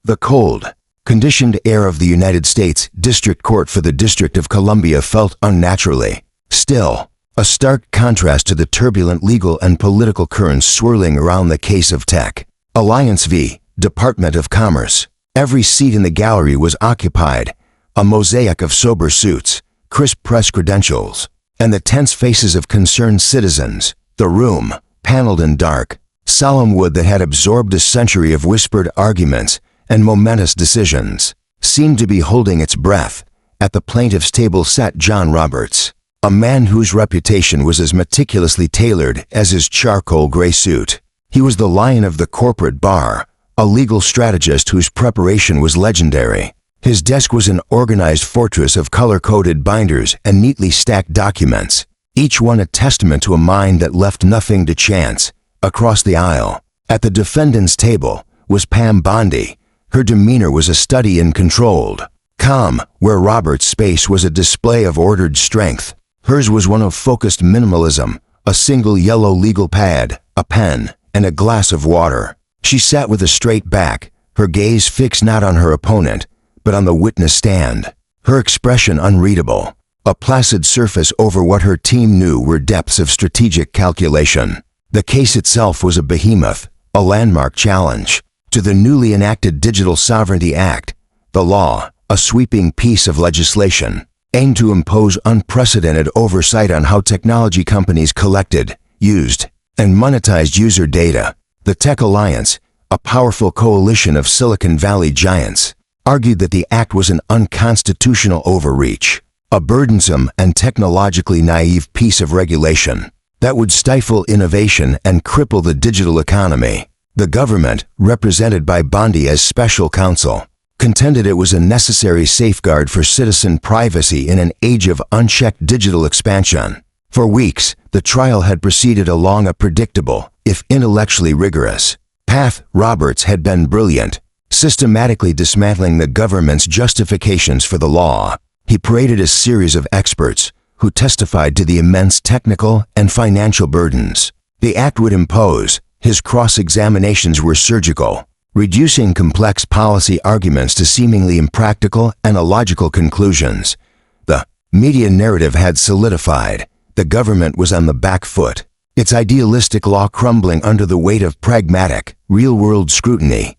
The cold, conditioned air of the United States District Court for the District of Columbia felt unnaturally still, a stark contrast to the turbulent legal and political currents swirling around the case of Tech Alliance v. Department of Commerce. Every seat in the gallery was occupied, a mosaic of sober suits, crisp press credentials, and the tense faces of concerned citizens. The room, paneled in dark, solemn wood that had absorbed a century of whispered arguments and momentous decisions, seemed to be holding its breath. At the plaintiff's table sat John Roberts, a man whose reputation was as meticulously tailored as his charcoal gray suit. He was the lion of the corporate bar, a legal strategist whose preparation was legendary. His desk was an organized fortress of color-coded binders and neatly stacked documents, each one a testament to a mind that left nothing to chance. Across the aisle, at the defendant's table, was Pam Bondi. Her demeanor was a study in controlled calm, where Roberts' space was a display of ordered strength. Hers was one of focused minimalism, a single yellow legal pad, a pen, and a glass of water. She sat with a straight back, her gaze fixed not on her opponent, but on the witness stand, her expression unreadable, a placid surface over what her team knew were depths of strategic calculation. The case itself was a behemoth, a landmark challenge to the newly enacted Digital Sovereignty Act. The law, a sweeping piece of legislation, aimed to impose unprecedented oversight on how technology companies collected, used, and monetized user data. The Tech Alliance, a powerful coalition of Silicon Valley giants, argued that the act was an unconstitutional overreach, a burdensome and technologically naive piece of regulation that would stifle innovation and cripple the digital economy. The government, represented by Bondi as special counsel, contended it was a necessary safeguard for citizen privacy in an age of unchecked digital expansion. For weeks, the trial had proceeded along a predictable, if intellectually rigorous, path. Roberts had been brilliant, systematically dismantling the government's justifications for the law. He paraded a series of experts who testified to the immense technical and financial burdens the act would impose. His cross-examinations were surgical, reducing complex policy arguments to seemingly impractical and illogical conclusions. The media narrative had solidified. The government was on the back foot, its idealistic law crumbling under the weight of pragmatic, real-world scrutiny.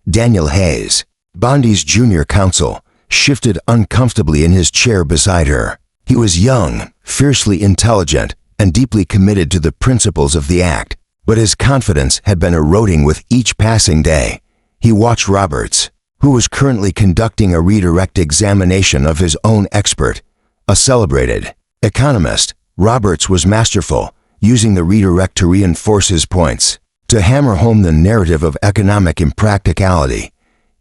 Daniel Hayes, Bondi's junior counsel, shifted uncomfortably in his chair beside her. He was young, fiercely intelligent, and deeply committed to the principles of the act, but his confidence had been eroding with each passing day. He watched Roberts, who was currently conducting a redirect examination of his own expert, a celebrated economist. Roberts was masterful, using the redirect to reinforce his points, to hammer home the narrative of economic impracticality.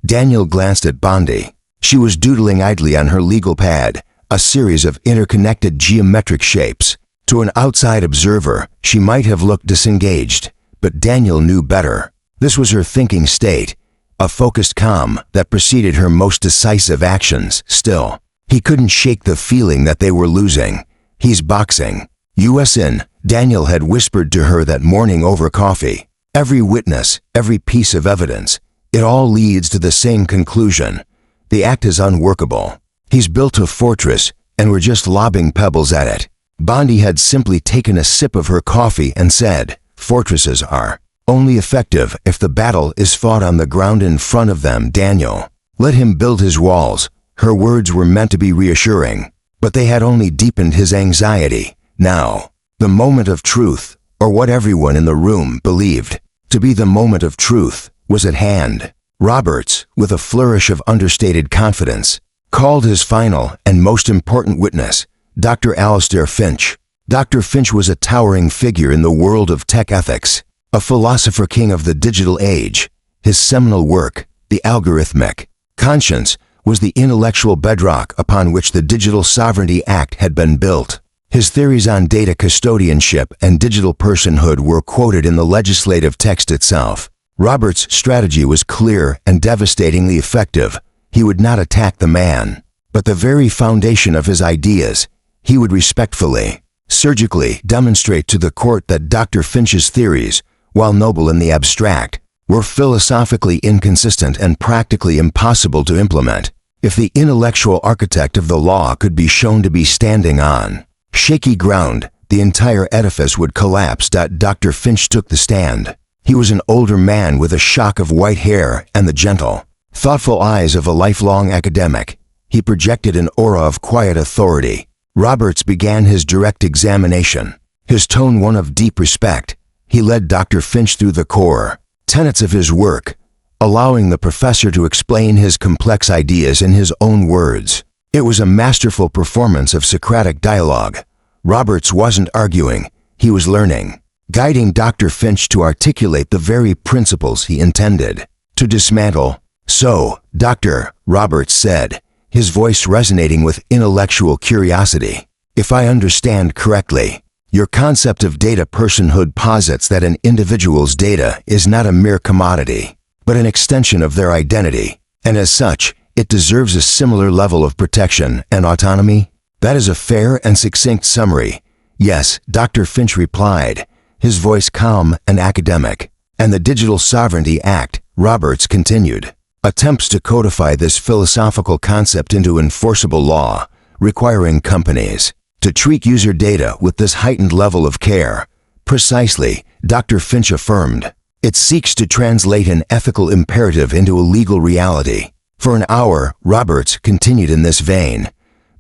Daniel glanced at Bondi. She was doodling idly on her legal pad, a series of interconnected geometric shapes. To an outside observer, she might have looked disengaged, but Daniel knew better. This was her thinking state, a focused calm that preceded her most decisive actions. Still, he couldn't shake the feeling that they were losing. "He's boxing us in," Daniel had whispered to her that morning over coffee. "Every witness, every piece of evidence, it all leads to the same conclusion. The act is unworkable. He's built a fortress, and we're just lobbing pebbles at it." Bondi had simply taken a sip of her coffee and said, "Fortresses are only effective if the battle is fought on the ground in front of them. Daniel, let him build his walls." Her words were meant to be reassuring, but they had only deepened his anxiety. Now, the moment of truth, or what everyone in the room believed to be the moment of truth, was at hand. Roberts, with a flourish of understated confidence, called his final and most important witness, Dr. Alistair Finch. Dr. Finch was a towering figure in the world of tech ethics, a philosopher king of the digital age. His seminal work, The Algorithmic Conscience, was the intellectual bedrock upon which the Digital Sovereignty Act had been built. His theories on data custodianship and digital personhood were quoted in the legislative text itself. Roberts' strategy was clear and devastatingly effective. He would not attack the man, but the very foundation of his ideas. He would respectfully, surgically demonstrate to the court that Dr. Finch's theories, while noble in the abstract, were philosophically inconsistent and practically impossible to implement. If the intellectual architect of the law could be shown to be standing on shaky ground, the entire edifice would collapse. Dr. Finch took the stand. He was an older man with a shock of white hair and the gentle, thoughtful eyes of a lifelong academic. He projected an aura of quiet authority. Roberts began his direct examination, his tone one of deep respect. He led Dr. Finch through the core tenets of his work, allowing the professor to explain his complex ideas in his own words. It was a masterful performance of Socratic dialogue. Roberts wasn't arguing, he was learning, guiding Dr. Finch to articulate the very principles he intended to dismantle. "So, Doctor," Roberts said, his voice resonating with intellectual curiosity, "if I understand correctly, your concept of data personhood posits that an individual's data is not a mere commodity, but an extension of their identity, and as such, it deserves a similar level of protection and autonomy." "That is a fair and succinct summary." "Yes," Dr. Finch replied, his voice calm and academic. "And the Digital Sovereignty Act," Roberts continued, "attempts to codify this philosophical concept into enforceable law, requiring companies to treat user data with this heightened level of care." "Precisely," Dr. Finch affirmed. "It seeks to translate an ethical imperative into a legal reality." For an hour, Roberts continued in this vein,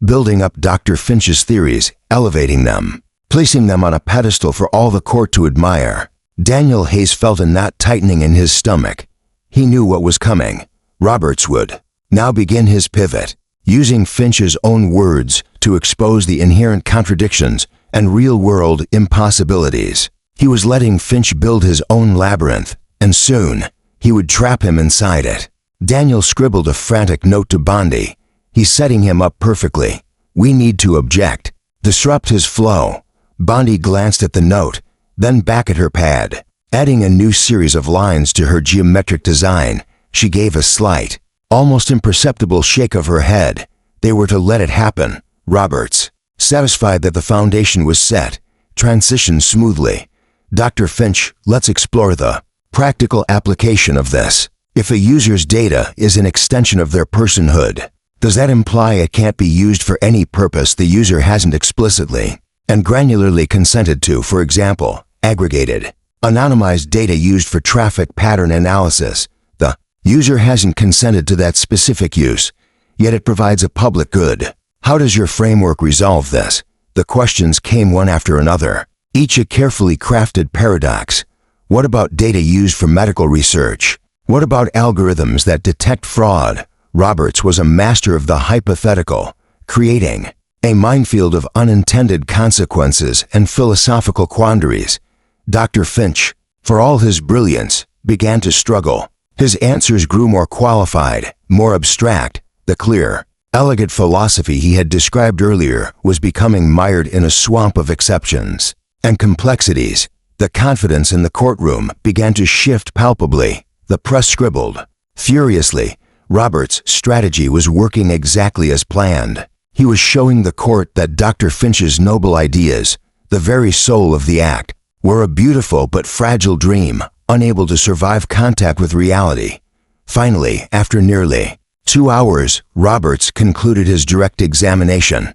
building up Dr. Finch's theories, elevating them, placing them on a pedestal for all the court to admire. Daniel Hayes felt a knot tightening in his stomach. He knew what was coming. Roberts would now begin his pivot, using Finch's own words to expose the inherent contradictions and real-world impossibilities. He was letting Finch build his own labyrinth, and soon, he would trap him inside it. Daniel scribbled a frantic note to Bondi. "He's setting him up perfectly. We need to object, disrupt his flow." Bondi glanced at the note, then back at her pad. Adding a new series of lines to her geometric design, she gave a slight, almost imperceptible shake of her head. They were to let it happen. Roberts, satisfied that the foundation was set, transitioned smoothly. "Dr. Finch, let's explore the practical application of this. If a user's data is an extension of their personhood, does that imply it can't be used for any purpose the user hasn't explicitly and granularly consented to? For example, aggregated, anonymized data used for traffic pattern analysis. The user hasn't consented to that specific use, yet it provides a public good. How does your framework resolve this?" The questions came one after another, each a carefully crafted paradox. What about data used for medical research? What about algorithms that detect fraud? Roberts was a master of the hypothetical, creating a minefield of unintended consequences and philosophical quandaries. Dr. Finch, for all his brilliance, began to struggle. His answers grew more qualified, more abstract. The clear, elegant philosophy he had described earlier was becoming mired in a swamp of exceptions and complexities. The confidence in the courtroom began to shift palpably. The press scribbled furiously. Roberts' strategy was working exactly as planned. He was showing the court that Dr. Finch's noble ideas, the very soul of the act, were a beautiful but fragile dream, unable to survive contact with reality. Finally, after nearly 2 hours, Roberts concluded his direct examination.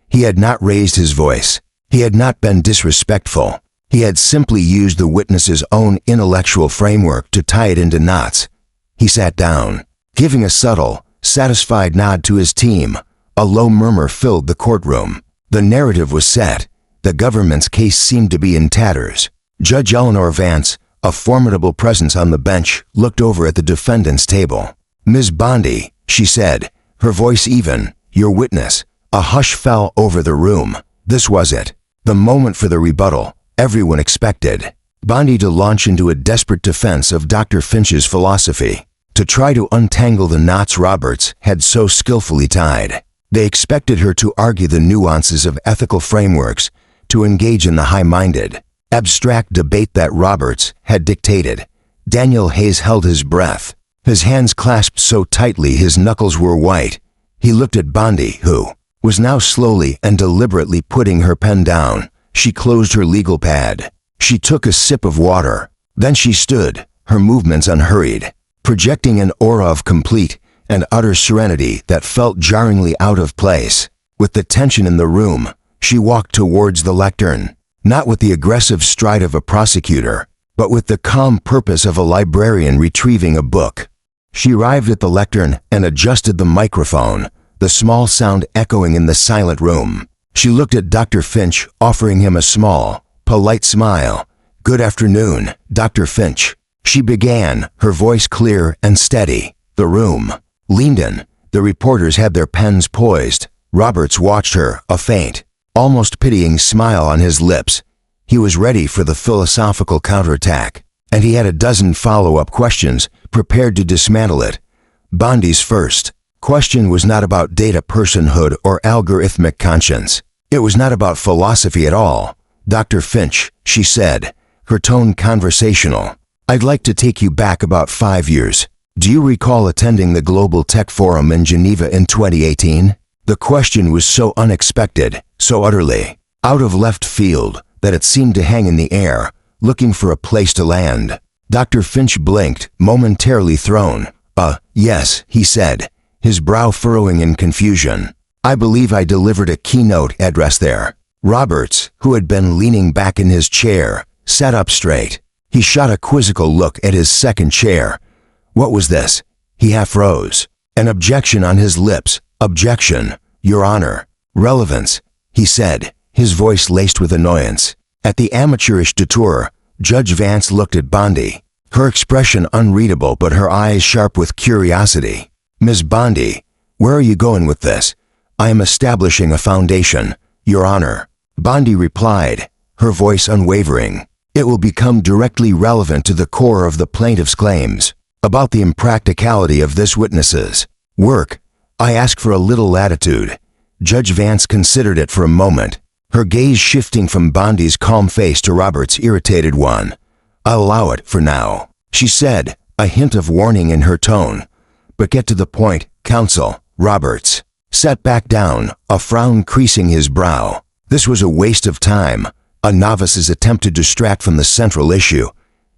He had not raised his voice. He had not been disrespectful. He had simply used the witness's own intellectual framework to tie it into knots. He sat down, giving a subtle, satisfied nod to his team. A low murmur filled the courtroom. The narrative was set. The government's case seemed to be in tatters. Judge Eleanor Vance, a formidable presence on the bench, looked over at the defendant's table. "Ms. Bondi," she said, her voice even, "your witness." A hush fell over the room. This was it, the moment for the rebuttal. Everyone expected Bondi to launch into a desperate defense of Dr. Finch's philosophy, to try to untangle the knots Roberts had so skillfully tied. They expected her to argue the nuances of ethical frameworks, to engage in the high-minded, abstract debate that Roberts had dictated. Daniel Hayes held his breath, his hands clasped so tightly his knuckles were white. He looked at Bondi, who was now slowly and deliberately putting her pen down. She closed her legal pad. She took a sip of water. Then she stood, her movements unhurried, projecting an aura of complete and utter serenity that felt jarringly out of place. With the tension in the room, she walked towards the lectern, not with the aggressive stride of a prosecutor, but with the calm purpose of a librarian retrieving a book. She arrived at the lectern and adjusted the microphone, the small sound echoing in the silent room. She looked at Dr. Finch, offering him a small, polite smile. "Good afternoon, Dr. Finch," she began, her voice clear and steady. The room leaned in. The reporters had their pens poised. Roberts watched her, a faint, almost pitying smile on his lips. He was ready for the philosophical counterattack, and he had a dozen follow-up questions prepared to dismantle it. Bondi's first question was not about data personhood or algorithmic conscience. It was not about philosophy at all. "Dr. Finch," she said, her tone conversational, "I'd like to take you back about 5 years. Do you recall attending the Global Tech Forum in Geneva in 2018? The question was so unexpected, so utterly out of left field, that it seemed to hang in the air, looking for a place to land. Dr. Finch blinked, momentarily thrown. Yes," he said, his brow furrowing in confusion. "I believe I delivered a keynote address there." Roberts, who had been leaning back in his chair, sat up straight. He shot a quizzical look at his second chair. What was this? He half rose. An objection on his lips. "Objection, Your Honor." "Relevance," he said, his voice laced with annoyance. At the amateurish detour, Judge Vance looked at Bondi, her expression unreadable but her eyes sharp with curiosity. "Ms. Bondi, where are you going with this?" "I am establishing a foundation, Your Honor," Bondi replied, her voice unwavering. "It will become directly relevant to the core of the plaintiff's claims about the impracticality of this witness's work. I ask for a little latitude." Judge Vance considered it for a moment, her gaze shifting from Bondi's calm face to Robert's irritated one. "I'll allow it for now," she said, a hint of warning in her tone. "But get to the point, counsel." Roberts sat back down, a frown creasing his brow. This was a waste of time, a novice's attempt to distract from the central issue.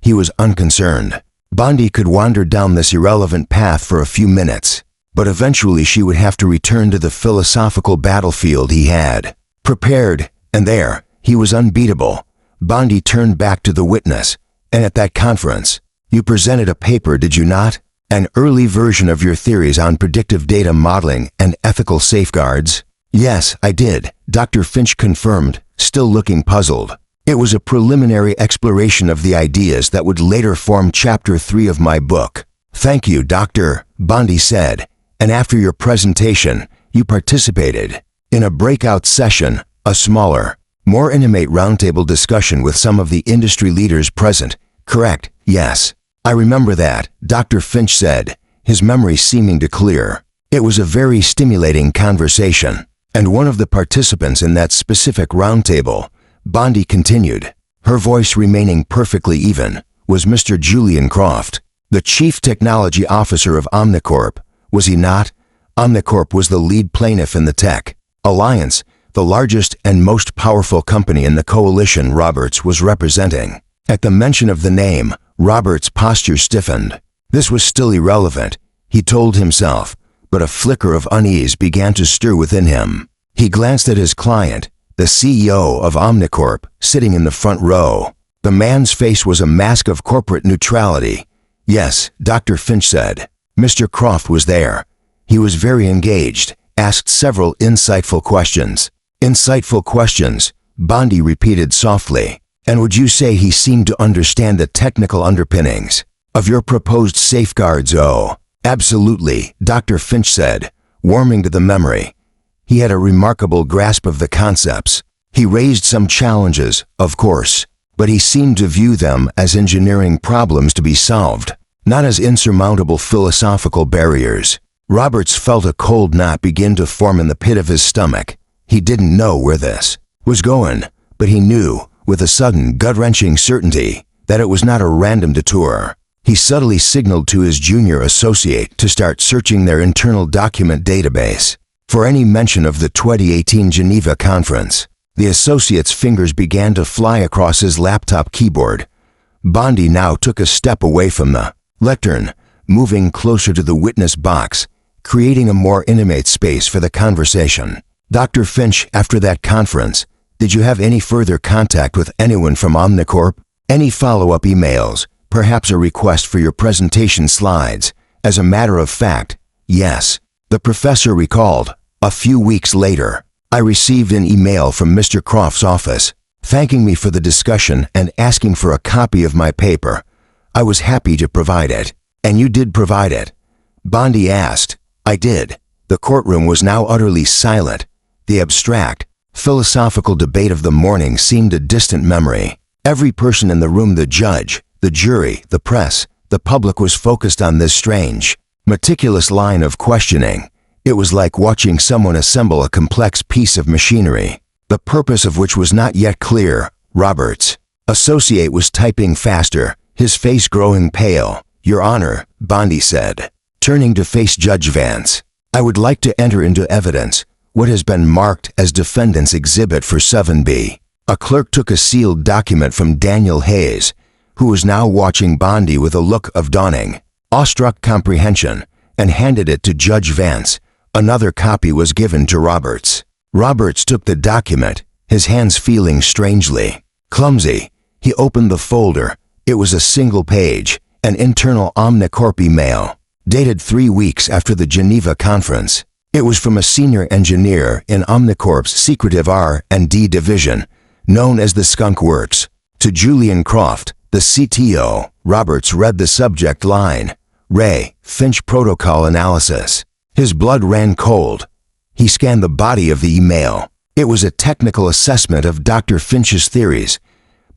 He was unconcerned. Bondi could wander down this irrelevant path for a few minutes, but eventually she would have to return to the philosophical battlefield he had prepared, and there, he was unbeatable. Bondi turned back to the witness. "And at that conference, you presented a paper, did you not? An early version of your theories on predictive data modeling and ethical safeguards?" "Yes, I did," Dr. Finch confirmed, still looking puzzled. "It was a preliminary exploration of the ideas that would later form Chapter 3 of my book." "Thank you, Doctor," Bondi said. "And after your presentation, you participated in a breakout session, a smaller, more intimate roundtable discussion with some of the industry leaders present, correct?" "Yes, I remember that," Dr. Finch said, his memory seeming to clear. "It was a very stimulating conversation. And one of the participants in that specific roundtable," Bondi continued, her voice remaining perfectly even, "was Mr. Julian Croft, the Chief Technology Officer of Omnicorp, was he not?" Omnicorp was the lead plaintiff in the tech alliance, the largest and most powerful company in the coalition Roberts was representing. At the mention of the name, Roberts' posture stiffened. This was still irrelevant, he told himself, but a flicker of unease began to stir within him. He glanced at his client, the CEO of Omnicorp, sitting in the front row. The man's face was a mask of corporate neutrality. "Yes," Dr. Finch said. "Mr. Croft was there. He was very engaged, asked several insightful questions." "Insightful questions," Bondi repeated softly. "And would you say he seemed to understand the technical underpinnings of your proposed safeguards?" "Oh, absolutely," Dr. Finch said, warming to the memory. He had a remarkable grasp of the concepts. He raised some challenges, of course, but he seemed to view them as engineering problems to be solved, not as insurmountable philosophical barriers. Roberts felt a cold knot begin to form in the pit of his stomach. He didn't know where this was going, but he knew, with a sudden gut-wrenching certainty, that it was not a random detour. He subtly signaled to his junior associate to start searching their internal document database for any mention of the 2018 Geneva conference. The associate's fingers began to fly across his laptop keyboard. Bondi now took a step away from the lectern, moving closer to the witness box, creating a more intimate space for the conversation. Dr. Finch, after that conference, did you have any further contact with anyone from Omnicorp? Any follow-up emails? Perhaps a request for your presentation slides? As a matter of fact, yes. The professor recalled. A few weeks later, I received an email from Mr. Croft's office, thanking me for the discussion and asking for a copy of my paper. I was happy to provide it. And you did provide it? Bondi asked. I did. The courtroom was now utterly silent. The abstract, philosophical debate of the morning seemed a distant memory. Every person in the room, the judge, the jury, the press, the public, was focused on this strange, meticulous line of questioning. It was like watching someone assemble a complex piece of machinery, the purpose of which was not yet clear. Roberts' associate was typing faster, his face growing pale. Your Honor, Bondi said, turning to face Judge Vance, I would like to enter into evidence what has been marked as Defendant's Exhibit for 7B. A clerk took a sealed document from Daniel Hayes, who was now watching Bondi with a look of dawning, awestruck comprehension, and handed it to Judge Vance. Another copy was given to Roberts. Roberts took the document, his hands feeling strangely clumsy. He opened the folder. It was a single page, an internal Omnicorp email, dated 3 weeks after the Geneva conference. It was from a senior engineer in Omnicorp's secretive R&D division, known as the Skunk Works. To Julian Croft, the CTO, Roberts read the subject line, Ray, Finch Protocol Analysis. His blood ran cold. He scanned the body of the email. It was a technical assessment of Dr. Finch's theories,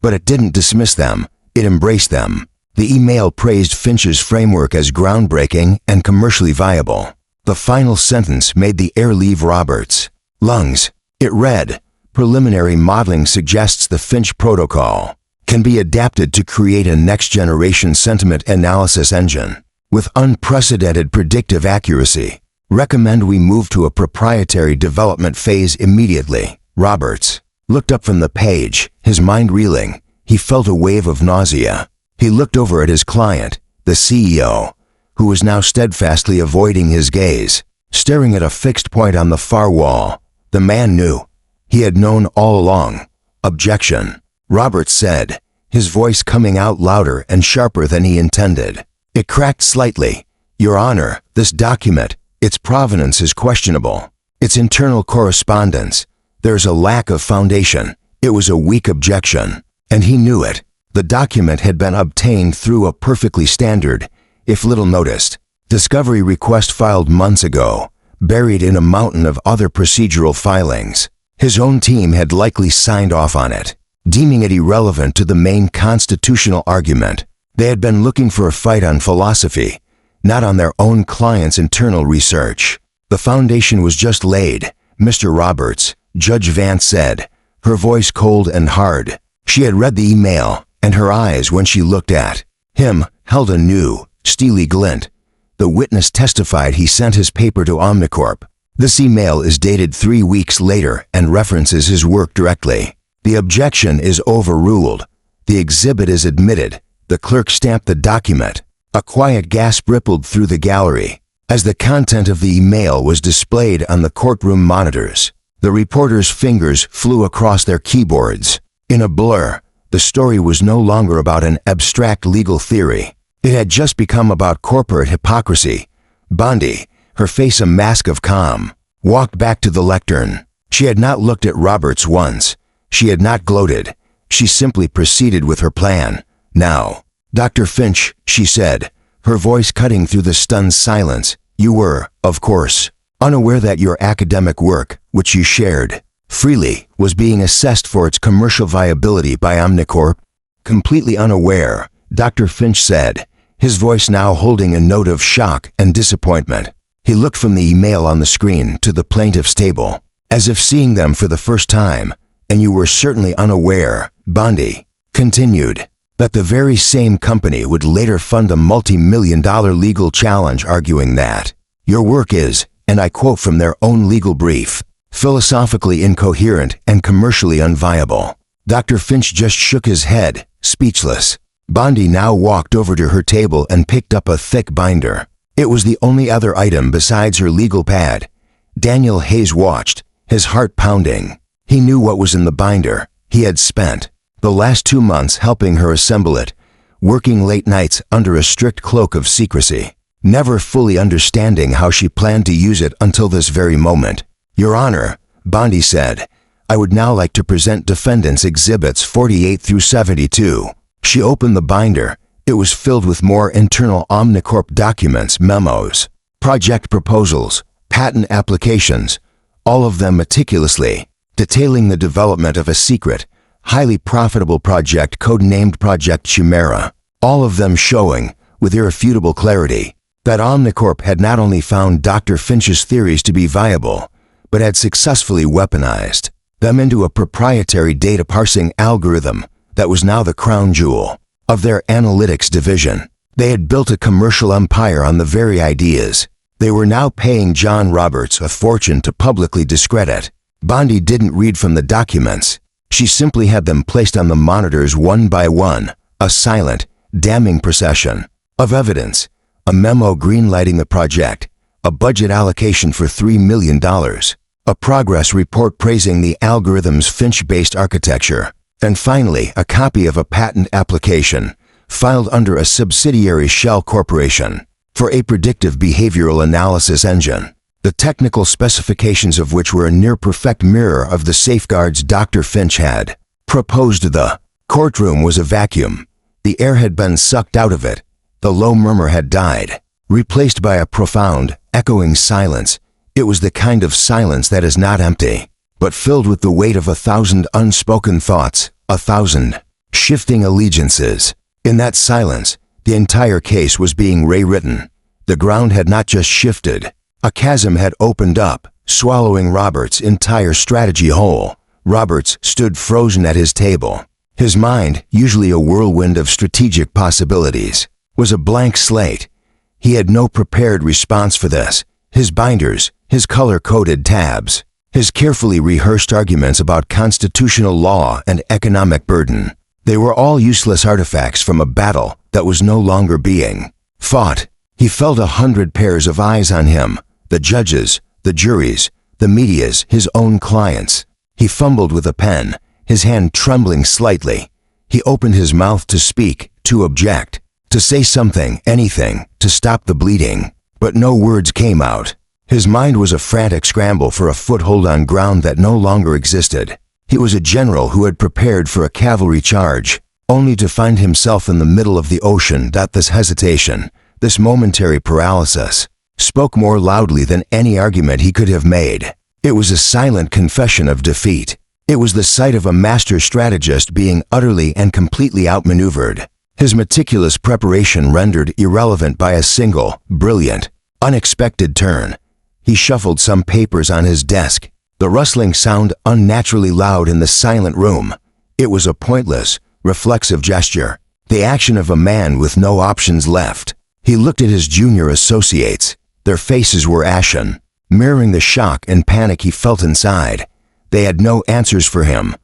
but it didn't dismiss them. It embraced them. The email praised Finch's framework as groundbreaking and commercially viable. The final sentence made the air leave Roberts' lungs. It read, preliminary modeling suggests the Finch protocol can be adapted to create a next-generation sentiment analysis engine with unprecedented predictive accuracy. Recommend we move to a proprietary development phase immediately. Roberts looked up from the page, his mind reeling. He felt a wave of nausea. He looked over at his client, the CEO, who was now steadfastly avoiding his gaze, staring at a fixed point on the far wall. The man knew. He had known all along. Objection, Roberts said, his voice coming out louder and sharper than he intended. It cracked slightly. Your Honor, this document, its provenance is questionable. Its internal correspondence, there's a lack of foundation. It was a weak objection, and he knew it. The document had been obtained through a perfectly standard, if little noticed, discovery request filed months ago, buried in a mountain of other procedural filings. His own team had likely signed off on it, deeming it irrelevant to the main constitutional argument. They had been looking for a fight on philosophy, not on their own client's internal research. The foundation was just laid, Mr. Roberts, Judge Vance said, her voice cold and hard. She had read the email, and her eyes, when she looked at him, held a new, steely glint. The witness testified he sent his paper to Omnicorp. This email is dated 3 weeks later and references his work directly. The objection is overruled. The exhibit is admitted. The clerk stamped the document. A quiet gasp rippled through the gallery as the content of the email was displayed on the courtroom monitors. The reporters' fingers flew across their keyboards. In a blur, the story was no longer about an abstract legal theory. It had just become about corporate hypocrisy. Bondi, her face a mask of calm, walked back to the lectern. She had not looked at Roberts once. She had not gloated. She simply proceeded with her plan. Now, Dr. Finch, she said, her voice cutting through the stunned silence, you were, of course, unaware that your academic work, which you shared freely, was being assessed for its commercial viability by Omnicorp? Completely unaware, Dr. Finch said, his voice now holding a note of shock and disappointment. He looked from the email on the screen to the plaintiff's table, as if seeing them for the first time. And you were certainly unaware, Bondi continued, that the very same company would later fund a multi-million-dollar legal challenge arguing that your work is, and I quote from their own legal brief, philosophically incoherent and commercially unviable. Dr. Finch just shook his head, speechless. Bondi now walked over to her table and picked up a thick binder. It was the only other item besides her legal pad. Daniel Hayes watched, his heart pounding. He knew what was in the binder. He had spent the last 2 months helping her assemble it, working late nights under a strict cloak of secrecy, never fully understanding how she planned to use it until this very moment. "Your Honor," Bondi said, "I would now like to present defendants' exhibits 48 through 72. She opened the binder. It was filled with more internal Omnicorp documents, memos, project proposals, patent applications, all of them meticulously detailing the development of a secret, highly profitable project codenamed Project Chimera, all of them showing, with irrefutable clarity, that Omnicorp had not only found Dr. Finch's theories to be viable, but had successfully weaponized them into a proprietary data parsing algorithm that was now the crown jewel of their analytics division. They had built a commercial empire on the very ideas they were now paying John Roberts a fortune to publicly discredit. Bondi didn't read from the documents. She simply had them placed on the monitors one by one, a silent, damning procession of evidence, a memo greenlighting the project, a budget allocation for $3 million, a progress report praising the algorithm's Finch-based architecture, and finally a copy of a patent application filed under a subsidiary shell corporation for a predictive behavioral analysis engine, the technical specifications of which were a near-perfect mirror of the safeguards Dr. Finch had proposed. The courtroom was a vacuum. The air had been sucked out of it. The low murmur had died, replaced by a profound, echoing silence. It was the kind of silence that is not empty, but filled with the weight of 1,000 unspoken thoughts, 1,000 shifting allegiances. In that silence, the entire case was being rewritten. The ground had not just shifted. A chasm had opened up, swallowing Roberts' entire strategy whole. Roberts stood frozen at his table. His mind, usually a whirlwind of strategic possibilities, was a blank slate. He had no prepared response for this. His binders, his color-coded tabs, his carefully rehearsed arguments about constitutional law and economic burden. They were all useless artifacts from a battle that was no longer being fought. He felt 100 pairs of eyes on him, the judges, the juries, the media's, his own clients. He fumbled with a pen, his hand trembling slightly. He opened his mouth to speak, to object, to say something, anything, to stop the bleeding. But no words came out. His mind was a frantic scramble for a foothold on ground that no longer existed. He was a general who had prepared for a cavalry charge, only to find himself in the middle of the ocean. This hesitation, this momentary paralysis, spoke more loudly than any argument he could have made. It was a silent confession of defeat. It was the sight of a master strategist being utterly and completely outmaneuvered, his meticulous preparation rendered irrelevant by a single, brilliant, unexpected turn. He shuffled some papers on his desk, the rustling sound unnaturally loud in the silent room. It was a pointless, reflexive gesture, the action of a man with no options left. He looked at his junior associates. Their faces were ashen, mirroring the shock and panic he felt inside. They had no answers for him.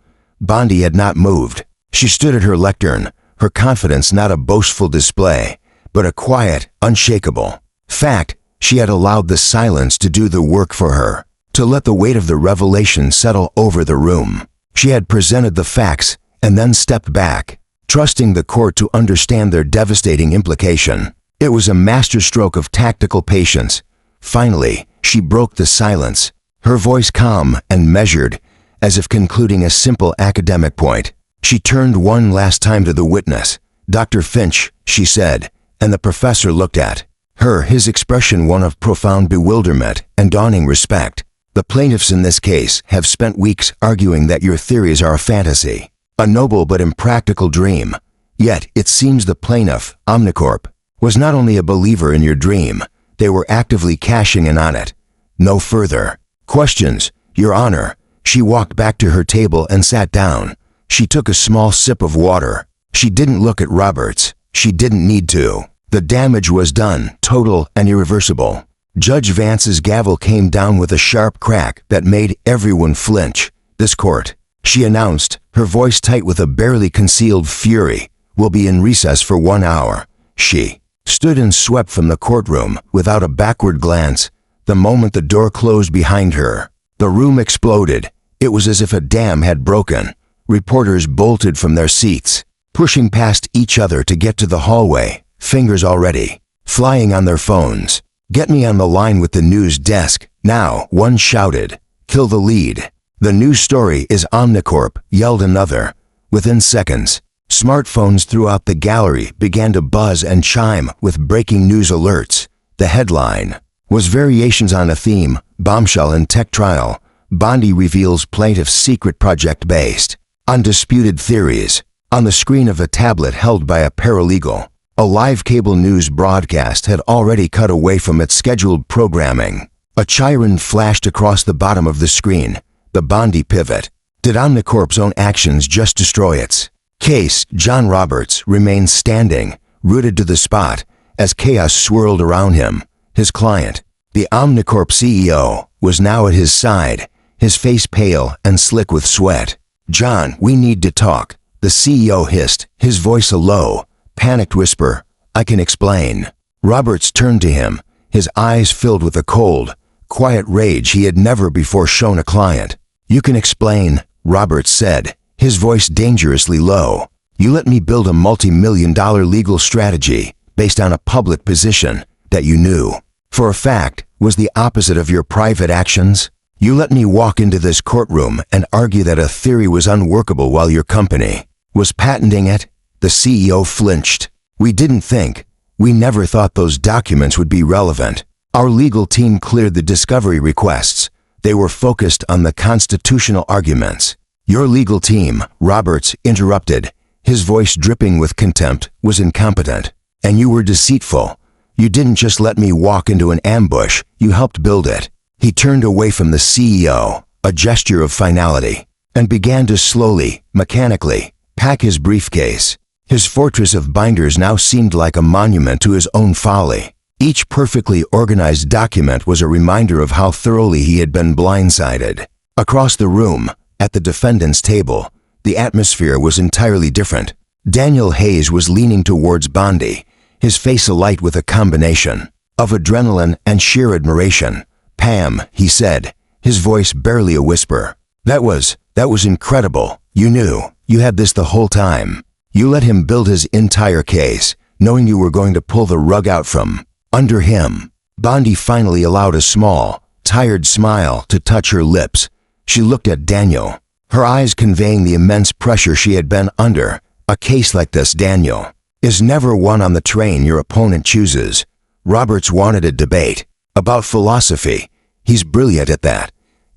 Bondi had not moved. She stood at her lectern, her confidence not a boastful display, but a quiet, unshakable fact. She had allowed the silence to do the work for her, to let the weight of the revelation settle over the room. She had presented the facts and then stepped back, trusting the court to understand their devastating implication. It was a masterstroke of tactical patience. Finally, she broke the silence, her voice calm and measured, as if concluding a simple academic point. She turned one last time to the witness. "Dr. Finch," she said, and the professor looked at her, his expression one of profound bewilderment and dawning respect. "The plaintiffs in this case have spent weeks arguing that your theories are a fantasy, a noble but impractical dream. Yet it seems the plaintiff, Omnicorp, was not only a believer in your dream, they were actively cashing in on it. No further questions, Your Honor." She walked back to her table and sat down. She took a small sip of water. She didn't look at Roberts. She didn't need to. The damage was done, total and irreversible. Judge Vance's gavel came down with a sharp crack that made everyone flinch. "This court," she announced, her voice tight with a barely concealed fury, We'll be in recess for 1 hour. She stood and swept from the courtroom without a backward glance. The moment the door closed behind her, the room exploded. It was as if a dam had broken. Reporters bolted from their seats, pushing past each other to get to the hallway, fingers already flying on their phones. "Get me on the line with the news desk now," one shouted. "Kill the lead. The news story is Omnicorp," yelled another. Within seconds, smartphones throughout the gallery began to buzz and chime with breaking news alerts. The headline was variations on a theme: bombshell in tech trial. Bondi reveals plaintiff's secret project based on disputed theories. On the screen of a tablet held by a paralegal, a live cable news broadcast had already cut away from its scheduled programming. A chyron flashed across the bottom of the screen. The Bondi pivot. Did Omnicorp's own actions just destroy its case? John Roberts remained standing, rooted to the spot, as chaos swirled around him. His client, the Omnicorp CEO, was now at his side, his face pale and slick with sweat. "John, we need to talk," the CEO hissed, his voice a low, panicked whisper. "I can explain." Roberts turned to him, his eyes filled with a cold, quiet rage he had never before shown a client. "You can explain," Roberts said, his voice dangerously low. "You let me build a multi-million-dollar legal strategy based on a public position that you knew, for a fact, was the opposite of your private actions. You let me walk into this courtroom and argue that a theory was unworkable while your company was patenting it." The CEO flinched. "We never thought those documents would be relevant." Our legal team cleared the discovery requests. They were focused on the constitutional arguments. "Your legal team," Roberts interrupted, his voice dripping with contempt, "was incompetent. And you were deceitful. You didn't just let me walk into an ambush, you helped build it." He turned away from the CEO, a gesture of finality, and began to slowly, mechanically, pack his briefcase. His fortress of binders now seemed like a monument to his own folly. Each perfectly organized document was a reminder of how thoroughly he had been blindsided. Across the room, at the defendant's table, the atmosphere was entirely different. Daniel Hayes was leaning towards Bondi, his face alight with a combination of adrenaline and sheer admiration. "Pam," he said, his voice barely a whisper. That was incredible. You knew. You had this the whole time. You let him build his entire case, knowing you were going to pull the rug out from under him." Bondi finally allowed a small, tired smile to touch her lips. She looked at Daniel, her eyes conveying the immense pressure she had been under. "A case like this, Daniel, is never one on the train your opponent chooses." Roberts wanted a debate about philosophy. He's brilliant at that.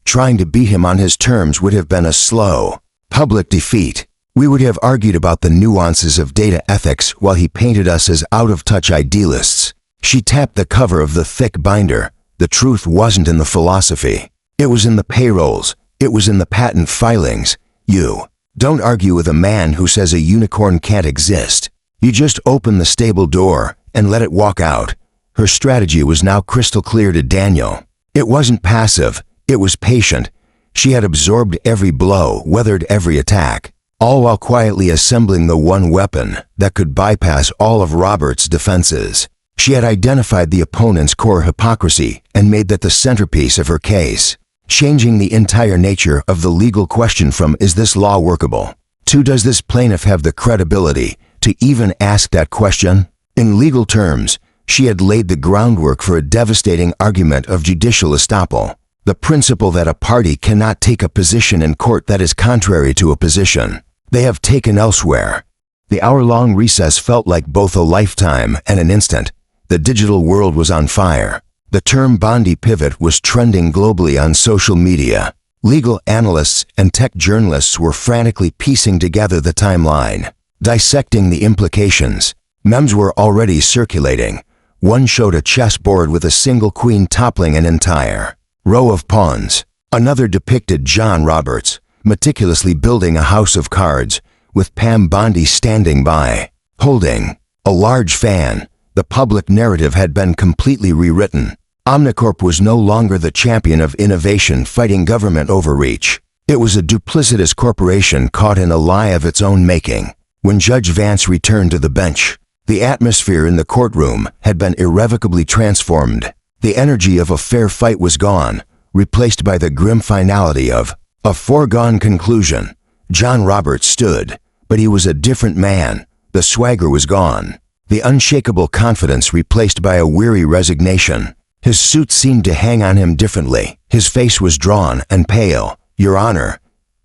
Trying to beat him on his terms would have been a slow, public defeat. We would have argued about the nuances of data ethics while he painted us as out-of-touch idealists. She tapped the cover of the thick binder. The truth wasn't in the philosophy. It was in the payrolls. It was in the patent filings. You don't argue with a man who says a unicorn can't exist. You just open the stable door and let it walk out. Her strategy was now crystal clear to Daniel. It wasn't passive. It was patient. She had absorbed every blow, weathered every attack, all while quietly assembling the one weapon that could bypass all of Robert's defenses. She had identified the opponent's core hypocrisy and made that the centerpiece of her case, changing the entire nature of the legal question from "is this law workable?" to "does this plaintiff have the credibility to even ask that question?" In legal terms, she had laid the groundwork for a devastating argument of judicial estoppel, the principle that a party cannot take a position in court that is contrary to a position they have taken elsewhere. The hour-long recess felt like both a lifetime and an instant. The digital world was on fire. The term Bondi pivot was trending globally on social media. Legal analysts and tech journalists were frantically piecing together the timeline, dissecting the implications. Memes were already circulating. One showed a chessboard with a single queen toppling an entire row of pawns. Another depicted John Roberts meticulously building a house of cards, with Pam Bondi standing by, holding a large fan. The public narrative had been completely rewritten. Omnicorp was no longer the champion of innovation fighting government overreach. It was a duplicitous corporation caught in a lie of its own making. When Judge Vance returned to the bench, the atmosphere in the courtroom had been irrevocably transformed. The energy of a fair fight was gone, replaced by the grim finality of a foregone conclusion. John Roberts stood, but he was a different man. The swagger was gone, the unshakable confidence replaced by a weary resignation. His suit seemed to hang on him differently. His face was drawn and pale. "Your Honor,"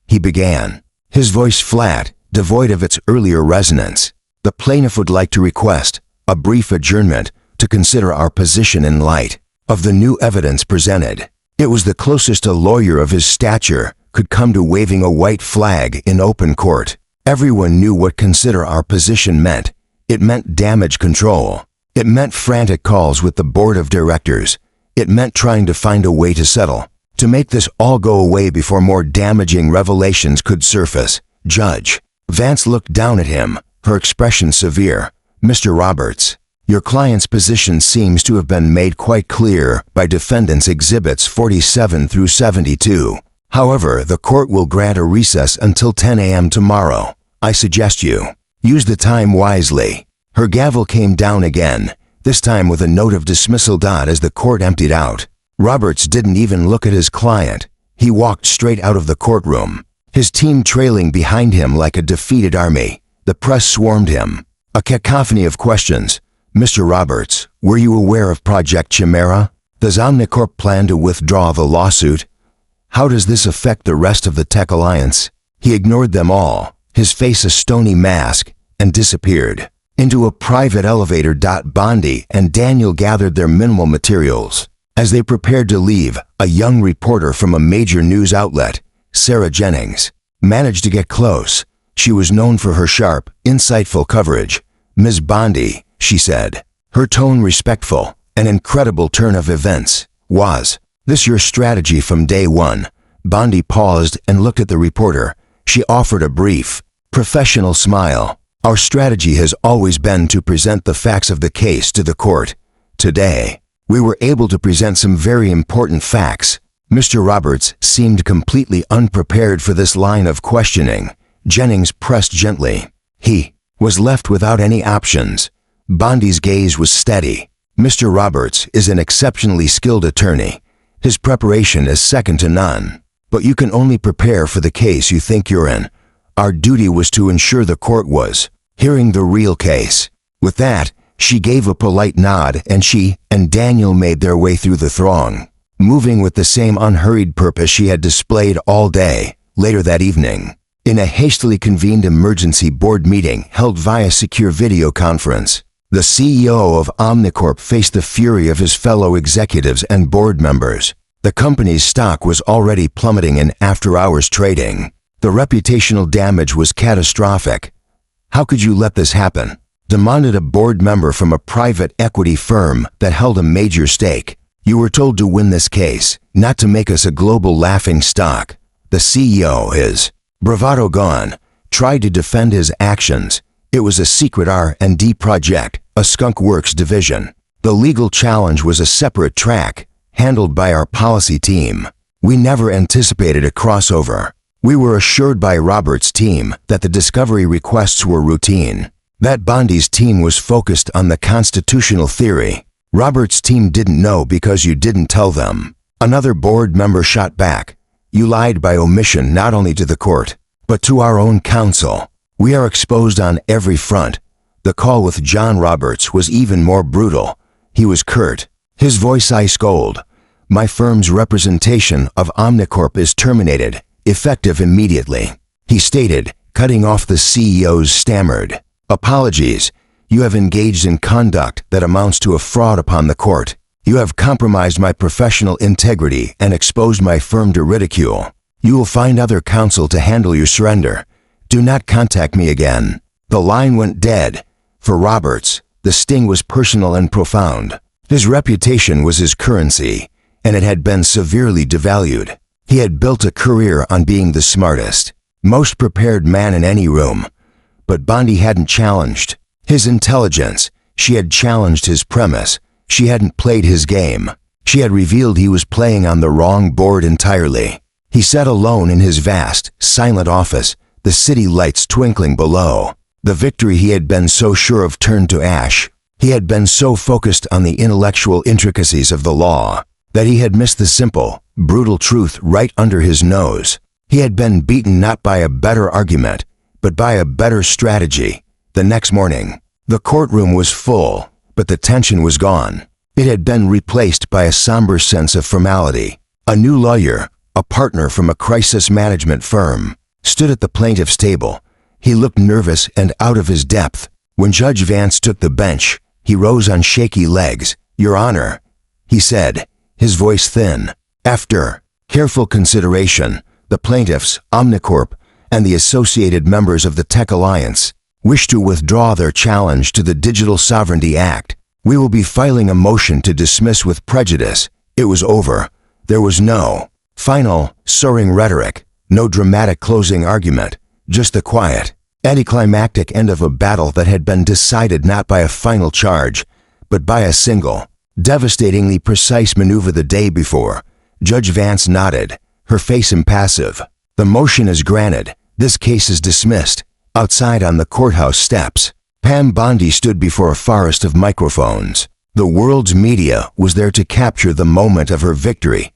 he began, his voice flat, devoid of its earlier resonance. "The plaintiff would like to request a brief adjournment to consider our position in light of the new evidence presented." It was the closest a lawyer of his stature could come to waving a white flag in open court. Everyone knew what consider our position meant. It meant damage control. It meant frantic calls with the board of directors. It meant trying to find a way to settle, to make this all go away before more damaging revelations could surface. Judge Vance looked down at him, her expression severe. "Mr. Roberts, your client's position seems to have been made quite clear by defendants' exhibits 47 through 72. However, the court will grant a recess until 10 a.m. tomorrow. I suggest you use the time wisely." Her gavel came down again, this time with a note of dismissal. As the court emptied out, Roberts didn't even look at his client. He walked straight out of the courtroom, his team trailing behind him like a defeated army. The press swarmed him, a cacophony of questions. "Mr. Roberts, were you aware of Project Chimera? Does Omnicorp plan to withdraw the lawsuit? How does this affect the rest of the tech alliance?" He ignored them all, his face a stony mask, and disappeared into a private elevator. Bondi and Daniel gathered their minimal materials. As they prepared to leave, a young reporter from a major news outlet, Sarah Jennings, managed to get close. She was known for her sharp, insightful coverage. "Ms. Bondi," she said, her tone respectful. "An incredible turn of events. Was this your strategy from day one?" Bondi paused and looked at the reporter. She offered a brief, professional smile. "Our strategy has always been to present the facts of the case to the court. Today, we were able to present some very important facts." Mr. Roberts seemed completely unprepared for this line of questioning. Jennings pressed gently. He was left without any options. Bondi's gaze was steady. "Mr. Roberts is an exceptionally skilled attorney. His preparation is second to none. But you can only prepare for the case you think you're in. Our duty was to ensure the court was hearing the real case." With that, she gave a polite nod, and she and Daniel made their way through the throng, moving with the same unhurried purpose she had displayed all day. Later that evening, in a hastily convened emergency board meeting held via secure video conference, the CEO of Omnicorp faced the fury of his fellow executives and board members. The company's stock was already plummeting in after-hours trading. The reputational damage was catastrophic. "How could you let this happen?" demanded a board member from a private equity firm that held a major stake. "You were told to win this case, not to make us a global laughing stock." The CEO, his bravado gone, tried to defend his actions. It was a secret R&D project, a Skunk Works division. The legal challenge was a separate track, handled by our policy team. "We never anticipated a crossover. We were assured by Robert's team that the discovery requests were routine, that Bondi's team was focused on the constitutional theory. Robert's team didn't know because you didn't tell them." Another board member shot back. "You lied by omission not only to the court, but to our own counsel. We are exposed on every front." The call with John Roberts was even more brutal. He was curt, his voice ice cold. "My firm's representation of Omnicorp is terminated, effective immediately," he stated, cutting off the CEO's stammered apologies. "You have engaged in conduct that amounts to a fraud upon the court. You have compromised my professional integrity and exposed my firm to ridicule. You will find other counsel to handle your surrender. Do not contact me again." The line went dead. For Roberts, the sting was personal and profound. His reputation was his currency, and it had been severely devalued. He had built a career on being the smartest, most prepared man in any room. But Bondi hadn't challenged his intelligence. She had challenged his premise. She hadn't played his game. She had revealed he was playing on the wrong board entirely. He sat alone in his vast, silent office, the city lights twinkling below. The victory he had been so sure of turned to ash. He had been so focused on the intellectual intricacies of the law that he had missed the simple, brutal truth right under his nose. He had been beaten not by a better argument, but by a better strategy. The next morning, the courtroom was full, but the tension was gone. It had been replaced by a somber sense of formality. A new lawyer, a partner from a crisis management firm, stood at the plaintiff's table. He looked nervous and out of his depth. When Judge Vance took the bench, he rose on shaky legs. "Your Honor," he said, his voice thin. "After careful consideration, the plaintiffs, Omnicorp, and the associated members of the Tech Alliance wish to withdraw their challenge to the Digital Sovereignty Act. We will be filing a motion to dismiss with prejudice." It was over. There was no final, soaring rhetoric, no dramatic closing argument, just the quiet, anticlimactic end of a battle that had been decided not by a final charge, but by a single, devastatingly precise maneuver the day before. Judge Vance nodded, her face impassive. "The motion is granted. This case is dismissed." Outside on the courthouse steps, Pam Bondi stood before a forest of microphones. The world's media was there to capture the moment of her victory.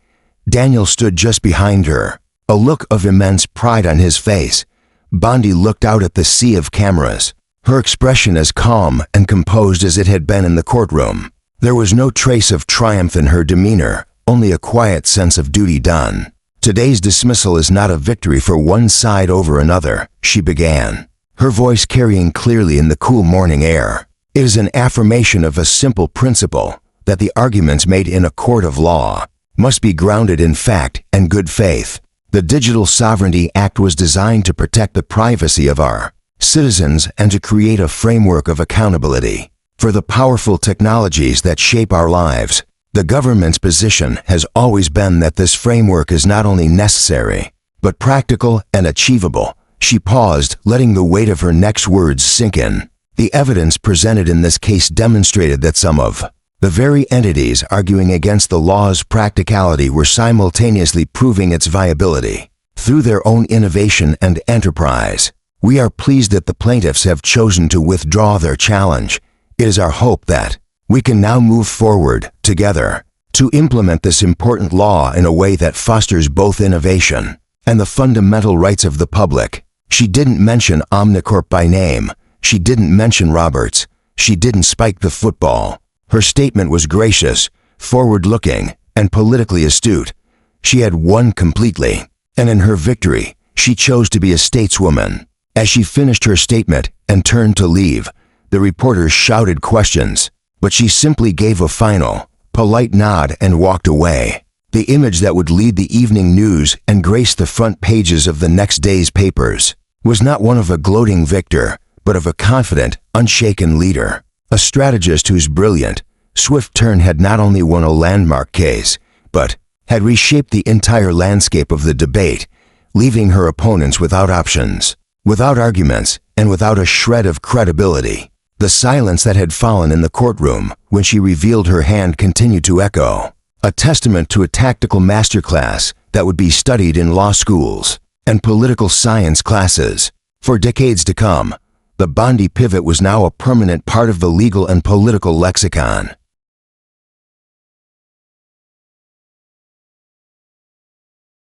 Daniel stood just behind her, a look of immense pride on his face. Bondi looked out at the sea of cameras, her expression as calm and composed as it had been in the courtroom. There was no trace of triumph in her demeanor, only a quiet sense of duty done. "Today's dismissal is not a victory for one side over another," she began, her voice carrying clearly in the cool morning air. "It is an affirmation of a simple principle, that the arguments made in a court of law must be grounded in fact and good faith. The Digital Sovereignty Act was designed to protect the privacy of our citizens and to create a framework of accountability for the powerful technologies that shape our lives. The government's position has always been that this framework is not only necessary, but practical and achievable." She paused, letting the weight of her next words sink in. The evidence presented in this case demonstrated that some of the very entities arguing against the law's practicality were simultaneously proving its viability through their own innovation and enterprise. "We are pleased that the plaintiffs have chosen to withdraw their challenge. It is our hope that we can now move forward, together, to implement this important law in a way that fosters both innovation and the fundamental rights of the public." She didn't mention Omnicorp by name. She didn't mention Roberts. She didn't spike the football. Her statement was gracious, forward-looking, and politically astute. She had won completely, and in her victory, she chose to be a stateswoman. As she finished her statement and turned to leave, the reporters shouted questions, but she simply gave a final, polite nod and walked away. The image that would lead the evening news and grace the front pages of the next day's papers was not one of a gloating victor, but of a confident, unshaken leader, a strategist whose brilliant, swift turn had not only won a landmark case, but had reshaped the entire landscape of the debate, leaving her opponents without options, without arguments, and without a shred of credibility. The silence that had fallen in the courtroom when she revealed her hand continued to echo, a testament to a tactical masterclass that would be studied in law schools and political science classes for decades to come. The Bondi pivot was now a permanent part of the legal and political lexicon.